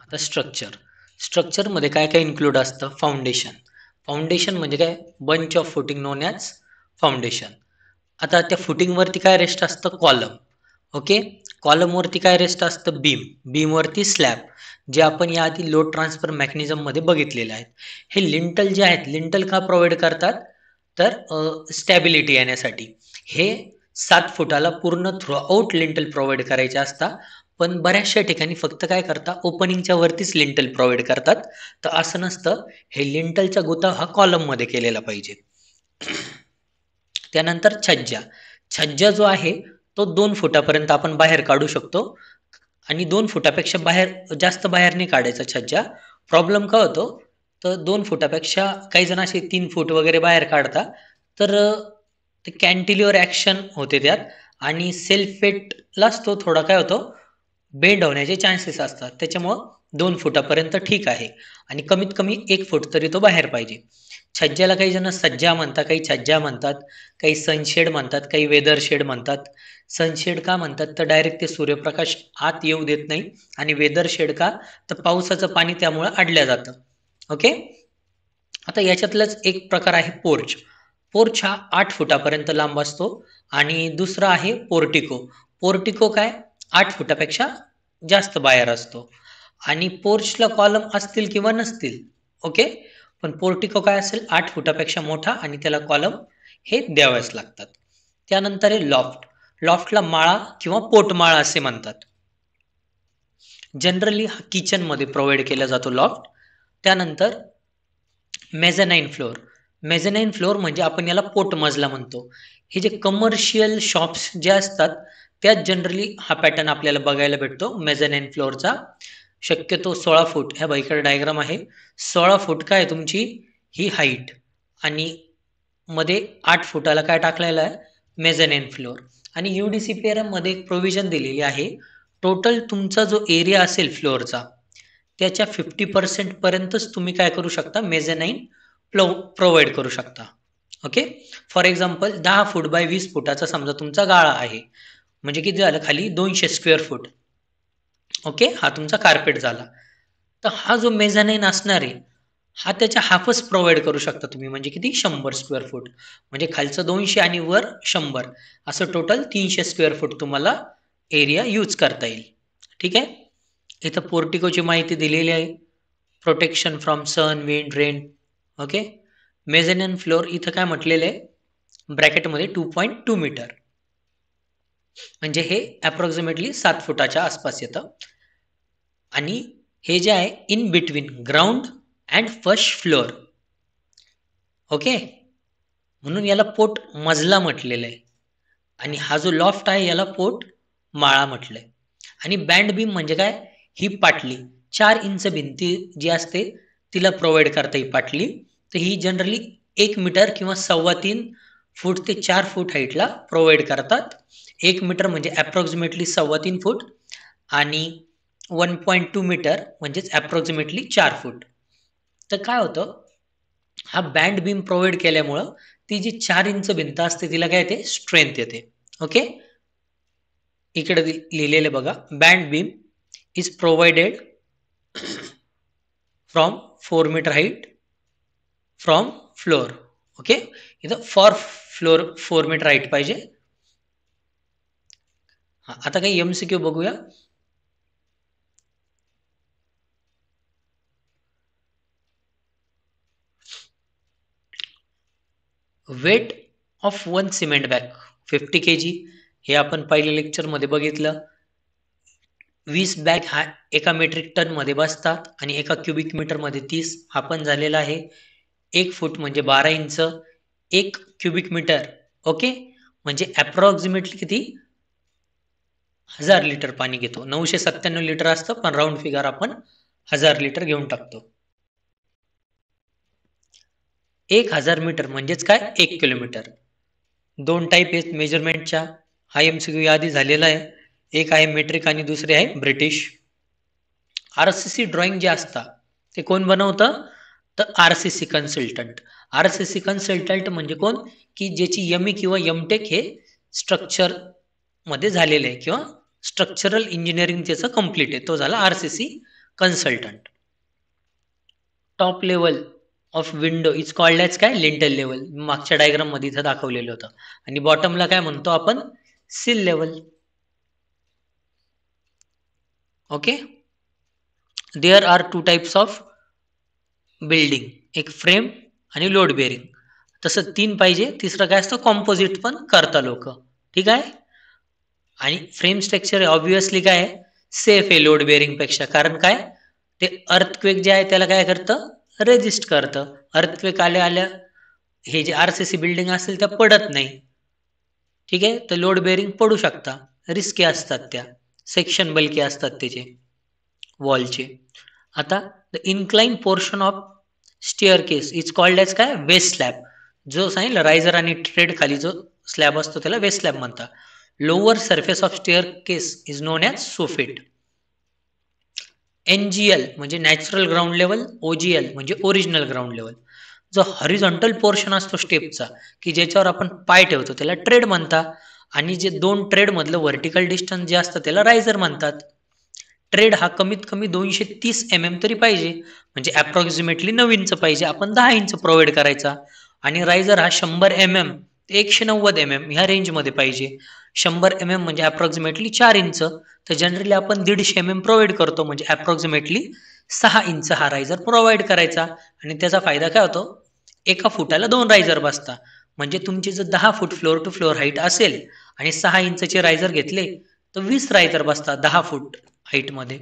आता स्ट्रक्चरमध्ये काय काय इन्क्लूड असतं? फाउंडेशन म्हणजे काय? Bunch of footing non as foundation. आता त्या फुटिंगवरती काय रेस्ट असतं? कॉलम. ओके. कॉलमवरती काय रेस्ट असतं? बीमवरती स्लॅब, जे आपण याआधी लोड ट्रान्सफर मेकॅनिझममध्ये बघितलेले आहेत. हे लिंटल जे आहेत, लिंटल का प्रोव्हाइड करतात? तर स्टॅबिलिटी येण्यासाठी. हे 7 फुटाला पूर्ण थ्रूआउट लिंटल प्रोव्हाइड करायचे असतात, पण बऱ्याचशा ठिकाणी फक्त काय करतात? ओपनिंगच्या वरतीच लिंटल प्रोव्हाइड करतात. तर असं नसतं, हे लिंटलचा गोता हा कॉलममध्ये केलेला पाहिजे. त्यानंतर छज्जा जो आहे तो 2 फुटापर्यंत आपण बाहेर काढू शकतो आणि 2 फुटापेक्षा जास्त बाहेर नाही काढायचा छज्जा. प्रॉब्लेम काय होतो? तर 2 फुटापेक्षा काही जण असे 3 फूट वगैरे बाहेर काढतात. तर ते कॅन्टिलिव्हर ॲक्शन होते त्यात आणि सेल्फ वेटलाच तो थोडा काय होतो? बेंड होण्याचे चान्सेस असतात. त्याच्यामुळं 2 फुटापर्यंत ठीक आहे आणि कमीत कमी 1 फूट तरी तो बाहेर पाहिजे. छज्जाला काही जण सज्जा म्हणतात, काही छज्जा म्हणतात, काही सनशेड म्हणतात, काही वेदर शेड म्हणतात. सनशेड का म्हणतात? तर डायरेक्ट ते सूर्यप्रकाश आत येऊ देत नाही. आणि वेदर शेड का? तर पावसाचं पाणी त्यामुळं अडलं जातं. ओके. आता याच्यातलाच एक प्रकार आहे पोर्च. पोर्च हा 8 फुटापर्यंत लांब असतो आणि दुसरा आहे पोर्टिको. पोर्टिको काय? 8 फुटापेक्षा जास्त बाहेर असतो आणि पोर्चला कॉलम असतील किंवा नसतील. ओके. पण पोर्टिको काय असेल? 8 फुटापेक्षा मोठा आणि त्याला कॉलम हे द्यावेच लागतात. त्यानंतर आहे लॉफ्ट. लॉफ्टला माळा किंवा पोटमाळा असे म्हणतात. जनरली हा किचनमध्ये प्रोव्हाइड केला जातो लॉफ्ट. त्यानंतर मेझनाईन फ्लोअर. मेझनाईन फ्लोअर म्हणजे आपण याला पोटमजला म्हणतो. हे जे कमर्शियल शॉप्स जे असतात त्यात जनरली हा पॅटर्न आपल्याला बघायला भेटतो मेझनाईन फ्लोअरचा. शक्यतो 16 फूट, ह्या बाईकडे डायग्राम आहे, 16 फूट काय तुमची ही हाईट आणि मध्ये 8 फुटाला काय टाकलेलं आहे? मेझनाईन फ्लोअर. आणि UDCPRM मध्ये एक प्रोव्हिजन दिलेली आहे, टोटल तुमचा जो एरिया असेल फ्लोअरचा त्याच्या 50% पर्यंतच तुम्ही काय करू शकता? मेझनाईन प्रोव्हाइड करू शकता. Okay. For example 10 foot by 20 फुटाचा समजा तुमचा गाळा आहे, म्हणजे किती झालं? खाली 200 स्क्वेअर फूट. ओके. हा तुमचा कार्पेट झाला. तर हा जो मेझानाईन असणार आहे हा त्याच्या हाफच प्रोव्हाइड करू शकता तुम्ही, म्हणजे किती? 100 स्क्वेअर फूट. म्हणजे खालचं 200 आणि वर 100, असं टोटल 300 स्क्वेअर फूट तुम्हाला एरिया यूज करता येईल. ठीक आहे. इथं पोर्टिकोची माहिती दिलेली आहे, protection from sun, wind, rain. Okay. Mezzanine floor इथं काय म्हटलेलं आहे? ब्रॅकेटमध्ये 2.2 मीटर, म्हणजे हे अप्रॉक्सिमेटली 7 फुटाच्या आसपास येतं. आणि हे जे आहे in between ground and first floor. Okay. म्हणून याला पोट मजला म्हटलेलं आहे. आणि हा जो लॉफ्ट आहे याला पोट माळा म्हटलंय. आणि बँड बीम म्हणजे काय? ही पाटली 4 इंच भिंती जी असते तिला प्रोव्हाइड करता ही पाटली. तर ही जनरली 1 मीटर किंवा 3.25 फूट ते 4 फूट हाईटला प्रोव्हाइड करतात. 1 मीटर म्हणजे अप्रॉक्सिमेटली 3.25 फूट आणि 1.2 मीटर म्हणजेच अप्रॉक्सिमेटली 4 फूट. तर काय होतं? हा बँड बीम प्रोव्हाइड केल्यामुळं ती जी 4 इंच भिंत असते तिला काय येते? स्ट्रेंथ येते. ओके. इकडे लिहिलेले बघा, band beam is provided from 4 metre height from floor. Okay. इथं फॉर फ्लोअर 4 मीटर हाईट पाहिजे. हा, आता काही MCQ बघूया. Weight of 1 cement bag 50 kg. हे आपण पहिल्या लेक्चरमध्ये बघितलं. 20 बॅग हा एका मेट्रिक टनमध्ये बसतात आणि एका क्युबिक मीटरमध्ये 30. हा पण झालेला आहे. 1 फूट म्हणजे 12 इंच, 1 क्युबिक मीटर. ओके. म्हणजे अप्रॉक्सिमेटली किती? 1000 लिटर पाणी घेतो. 997 लिटर असतं, पण राऊंड फिगर आपण 1000 लिटर घेऊन टाकतो. 1000 मीटर म्हणजेच काय? 1 किलोमीटर. 2 टाईप आहेत मेजरमेंटच्या. हा MCQ याआधी झालेला आहे. एक आहे मेट्रिक आणि दुसरे आहे ब्रिटिश. RCC ड्रॉइंग जे असतात ते कोण बनवतं? तर RCC कन्सल्टंट. RCC कन्सल्टंट म्हणजे कोण? की ज्याची ME किंवा MTech हे स्ट्रक्चर मध्ये झालेलं आहे किंवा स्ट्रक्चरल इंजिनिअरिंग त्याचं कम्प्लीट आहे, तो झाला RCC consultant. Top level of window is called as काय lintel level. मागच्या डायग्राम मध्ये इथं दाखवलेलं होतं. आणि बॉटमला काय म्हणतो आपण sill level. Okay. There are two types of building, एक फ्रेम आणि लोड बेरिंग. तसं 3 पाहिजे. तिसरं काय असतं कॉम्पोजिट पण करता लोक. ठीक आहे. आणि फ्रेम स्ट्रक्चर ऑब्विसली काय आहे सेफ आहे लोड बेरिंग पेक्षा. कारण काय ते अर्थक्वेक जे आहे त्याला काय करतं रेजिस्ट करतं. अर्थक्वेक आल्या हे जे आरसीसी बिल्डिंग असेल त्या पडत नाही. ठीक आहे. तर लोड बेरिंग पडू शकता. रिस्की असतात त्या. सेक्शन बल्की असतात त्याचे वॉलचे. आता the incline portion of staircase is called as काय वेस्ट स्लॅब. जो सांगितलं रायझर आणि ट्रेड खाली जो स्लॅब असतो त्याला वेस्ट स्लॅब म्हणतात. Lower surface of staircase is non as soffit. NGL म्हणजे नॅचरल ग्राउंड लेवल, OGL म्हणजे ओरिजिनल ग्राउंड लेवल. जो हॉरिझॉन्टल पोर्शन असतो स्टेपचा की ज्याच्यावर आपण पाय ठेवतो त्याला ट्रेड म्हणतात. आणि जे 2 ट्रेड मधलं व्हर्टिकल डिस्टन्स जे असतं त्याला रायझर म्हणतात. ट्रेड हा कमीत कमी 230 mm तरी पाहिजे. म्हणजे अप्रॉक्सिमेटली 9 इंच पाहिजे. आपण 10 इंच प्रोव्हाइड करायचा. आणि रायझर हा 100 mm ते 190 mm ह्या रेंजमध्ये पाहिजे. 100 mm म्हणजे अप्रॉक्सिमेटली 4 इंच. तर जनरली आपण 150 mm प्रोव्हाइड करतो. म्हणजे अप्रॉक्सिमेटली 6 इंच हा रायझर प्रोव्हाइड करायचा. आणि त्याचा फायदा काय होतो एका फुटाला 2 रायझर बसतात. म्हणजे तुमची जर 10 फूट फ्लोअर टू फ्लोअर हाईट असेल आणि 6 इंचचे रायझर घेतले तर 20 रायझर बसतात 10 फूट हाईट मध्ये.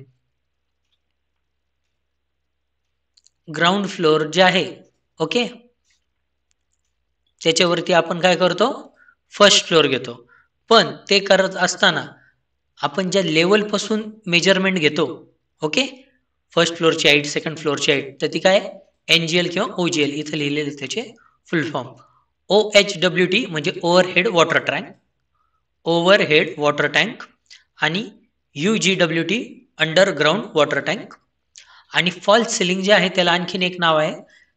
ग्राउंड फ्लोअर जे आहे ओके त्याच्यावरती आपण काय करतो फर्स्ट फ्लोअर घेतो. पण ते करत असताना आपण ज्या लेवल पासून मेजरमेंट घेतो ओके फर्स्ट फ्लोअरची हाईट सेकंड फ्लोअरची हाईट तर ती काय NGL किंवा OGL इथं लिहिलेले त्याचे फुल फॉर्म. OHWT म्हणजे overhead water tank, overhead water tank. आणि UGWT अंडरग्राउंड वॉटर टँक. आणि फॉल्स सिलिंग जे आहे त्याला आणखीन एक नाव आहे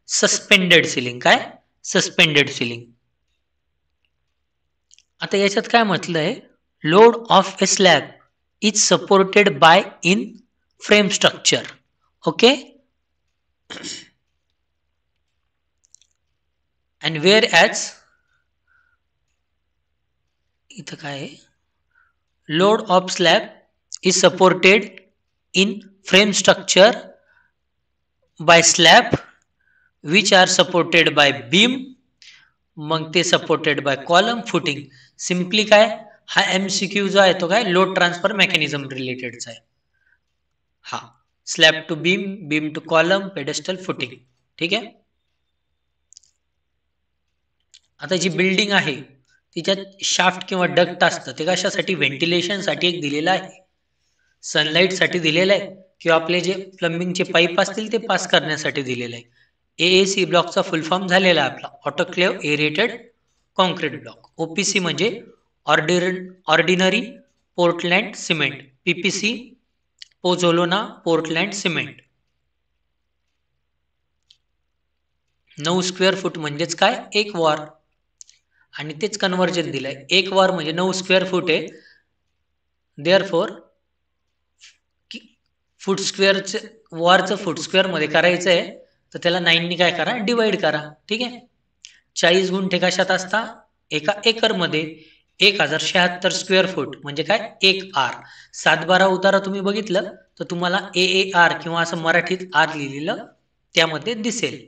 सस्पेंडेड सिलिंग. काय सस्पेंडेड सिलिंग. आता याच्यात काय म्हटलं आहे load of a slab is supported by in frame structure. Okay. And where as इथं काय आहे load of slab is supported in frame structure bye slab which are supported by beam. मग ते supported by column footing. Simply काय हा MCQ जो आहे तो काय लोड ट्रान्सफर मेकॅनिझम रिलेटेडचा आहे. हा slab to beam, beam to column, pedestal, footing. ठीक आहे. आता जी बिल्डिंग आहे तिच्यात शाफ्ट किंवा डक्ट असतं ते कशासाठी व्हेंटिलेशनसाठी एक दिलेलं आहे, सनलाईट साठी दिलेलं आहे किंवा आपले जे प्लंबिंगचे पाईप असतील ते पास करण्यासाठी दिलेलं आहे. AAC ब्लॉकचा फुल फॉर्म झालेला आहे आपला autoclave aerated concrete block. OPC म्हणजे ordinary Portland cement, PPC pozzolana Portland cement. 9 square foot म्हणजेच काय एक वॉर. आणि तेच कन्व्हर्जन दिलंय. एक वॉर म्हणजे 9 स्क्वेअर फूट आहे. देअरफॉर फूट स्क्वेअरचं वॉरचं फूट स्क्वेअर मध्ये करायचं आहे तर त्याला 9 ने काय करा डिवाइड करा. ठीक आहे. 40 गुंठे कशात असता एका एकर मध्ये 1076 स्क्वेअर फूट म्हणजे काय 1 R. 7-12 उतारा तुम्ही बघितलं तर तुम्हाला AAR किंवा असं मराठीत R लिहिलेलं त्यामध्ये दिसेल.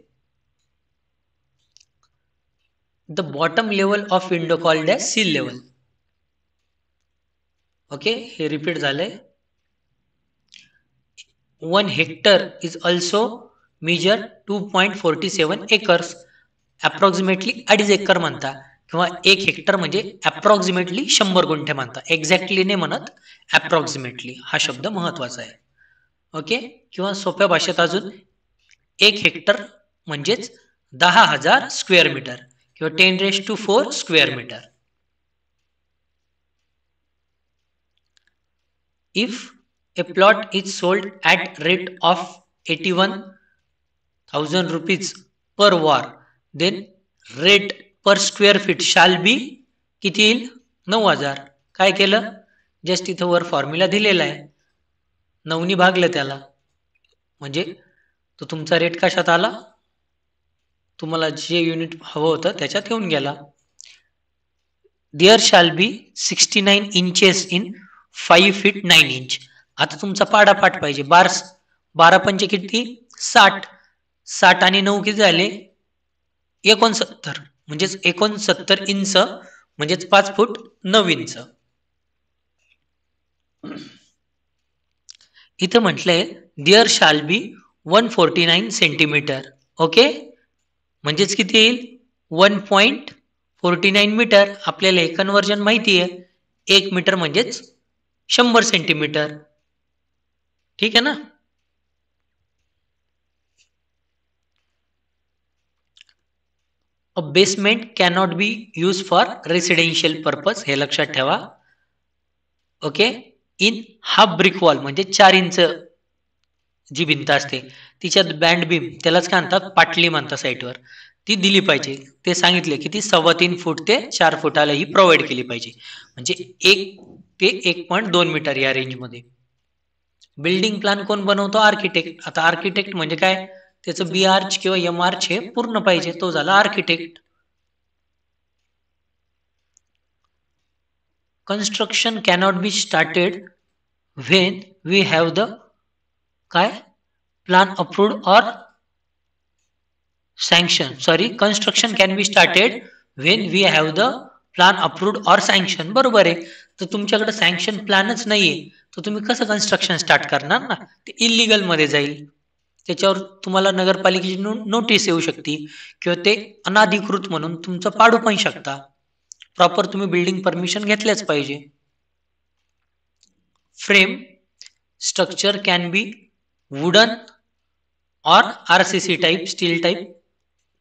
The bottom level of window called as sill level. Okay हे रिपीट झालंय. 1 hectare is also measure 2.47 acres. Approximately 2.5 acre म्हणता किंवा 1 हेक्टर म्हणजे अप्रॉक्सिमेटली 100 गुंठे म्हणता. एक्झॅक्टली नाही म्हणत, अप्रॉक्सिमेटली हा शब्द महत्वाचा आहे. ओके. किंवा सोप्या भाषेत अजून 1 हेक्टर म्हणजेच 10,000 स्क्वेअर मीटर किंवा 10⁴ square metre. If a plot is sold at rate of 81,000 rupees per war, then rate per square feet shall be किती येईल 9,000. काय केलं जस्ट इथं वर फॉर्म्युला दिलेला आहे 9 ने भागलं त्याला म्हणजे तो तुमचा रेट कशात आला, तुम्हाला जे युनिट हवं होतं त्याच्यात येऊन गेला. There shall be 69 inches in 5 feet 9 inch. आता तुमचा पाडापाठ पाहिजे. 12 पंचे किती, 60. 60 आणि 9 किती झाले, 69. म्हणजेच 69 इंच म्हणजेच 5 फूट 9 इंच. इथं म्हटलंय there shall be 149 centimetre. Okay, म्हणजेच किती येईल, 1.49 मीटर. आपल्याला हे कन्वर्जन माहिती आहे, 1 मीटर म्हणजेच 100 सेंटीमीटर. ठीक आहे ना. अ basement cannot be use for residential purpose, हे लक्षात ठेवा. Okay, in half brick wall म्हणजे 4 इंच जी भिंत असते तिच्यात बँड बीम, त्यालाच काय म्हणतात, पाटली म्हणतात साईटवर, ती दिली पाहिजे. ते सांगितले की ती 3.25 फूट ते 4 फुटाला ही प्रोव्हाइड केली पाहिजे, म्हणजे 1 ते 1.2 मीटर या रेंजमध्ये. बिल्डिंग प्लॅन कोण बनवतो, आर्किटेक्ट. आता आर्किटेक्ट म्हणजे काय, त्याचं बी आर्च किंवा एम आर्च हे पूर्ण पाहिजे, तो झाला architect. Construction cannot be started when we have the काय plan approved or sanction. Sorry, construction can be started when we have the plan approved or sanction. बरोबर आहे. तर तुमच्याकडे सँक्शन प्लॅनच नाहीये तर तुम्ही कसं कन्स्ट्रक्शन स्टार्ट करणार ना, ते इलिगल मध्ये जाईल. त्याच्यावर तुम्हाला नगरपालिकेची नोटीस येऊ शकते किंवा ते अनाधिकृत म्हणून तुमचं पाडू पण शकता. प्रॉपर तुम्ही बिल्डिंग परमिशन घेतल्याच पाहिजे. Frame structure can be wooden or RCC type, steel type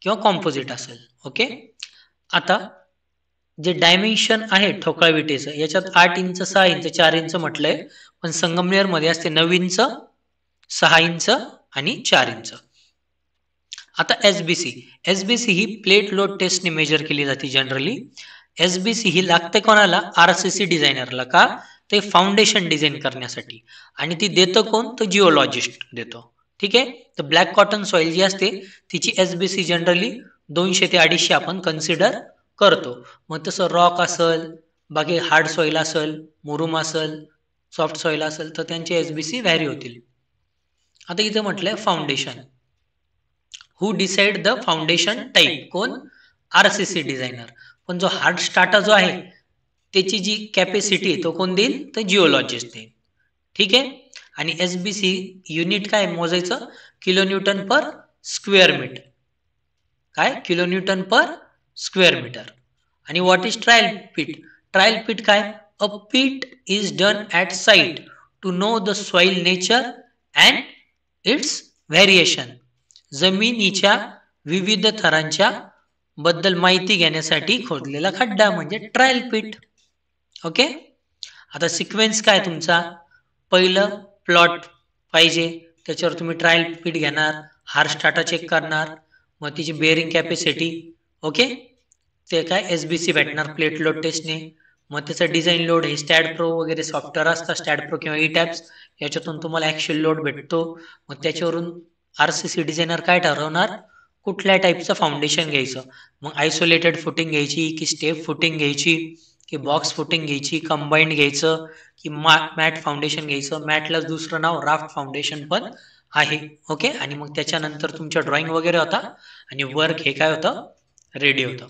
किंवा कॉम्पोजिट असेल. ओके, आता जे डायमेन्शन आहे ठोकळा विटेचं, याच्यात 8 इंच, 6 इंच, 4 इंच म्हटलंय, पण संगमनेर मध्ये असते 9 इंच, 6 इंच आणि 4 इंच. आता एसबीसी, एसबीसी ही प्लेट लोड टेस्टने मेजर केली जाते जनरली. एसबीसी ही लागते कोणाला, आरसीसी डिझायनरला. का, ते फाउंडेशन डिझाईन करण्यासाठी. आणि ती देतं कोण, तर जिओलॉजिस्ट देतो. ठीक आहे. तर ब्लॅक कॉटन सॉइल जी असते तिची एसबीसी जनरली 200 ते 250 आपण कन्सिडर करतो. मग तसं रॉक असेल, बाकी हार्ड सॉइल असेल, मुरुम असेल, सॉफ्ट सॉइल असेल, तर त्यांचे एसबीसी व्हॅरी होतील. आता इथे म्हटलंय foundation. Who decide the foundation type, कोण, आरसीसी डिझायनर. पण जो हार्ड स्टार्टर जो आहे त्याची जी कॅपॅसिटी तो कोण देईल, तर जिओलॉजिस्ट देईल. ठीक आहे. आणि एसबीसी युनिट काय मोजायचं, kilo newton per square metre. काय, kilo newton per square metre. आणि what is trial pit, trial pit काय, a pit is done at site to know the soil nature and its variation. जमिनीच्या विविध थरांच्या बद्दल माहिती घेण्यासाठी खोदलेला खड्डा म्हणजे ट्रायल पीट. ओके. आता सिक्वेन्स काय तुमचा, पहिलं प्लॉट पाहिजे, त्याच्यावर तुम्ही ट्रायल पीट घेणार, हार्ड स्टार्टर चेक करणार, मग तिची बेअरिंग कॅपॅसिटी. ओके, ते काय एसबीसी भेटणार प्लेट लोड टेस्टने. मग त्याचं डिझाईन लोड हे स्टॅड प्रो वगैरे सॉफ्टवेअर असतात, स्टॅड प्रो किंवा ई टॅप्स, याच्यातून तुम्हाला ॲक्च्युअल लोड भेटतो. मग त्याच्यावरून आरसीसी डिझायनर काय ठरवणार, कुठल्या टाईपचं फाउंडेशन घ्यायचं. मग आयसोलेटेड फुटिंग घ्यायची की स्टेप फुटिंग घ्यायची की बॉक्स फुटिंग घ्यायची, कंबाईंड घ्यायचं की मॅट फाउंडेशन घ्यायचं. मॅटला दुसरं नाव राफ्ट फाउंडेशन पण आहे. ओके. आणि मग त्याच्यानंतर तुमच्या ड्रॉइंग वगैरे होता आणि वर्क हे काय होतं, रेडी होतं.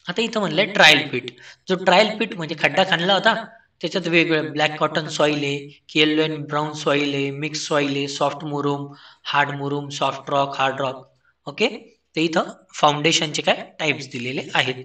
आता इथं म्हणलंय ट्रायल पीट. जो ट्रायल पीट म्हणजे खड्डा खणला होता त्याच्यात वेगवेगळं ब्लॅक कॉटन सॉइल आहे, की येलो अँड ब्राऊन सॉइल आहे, मिक्स सॉइल आहे, सॉफ्ट मुरुम, हार्ड मुरुम, soft rock, hard rock. Okay. ते इथं फाउंडेशनचे काय टाइप्स दिलेले आहेत.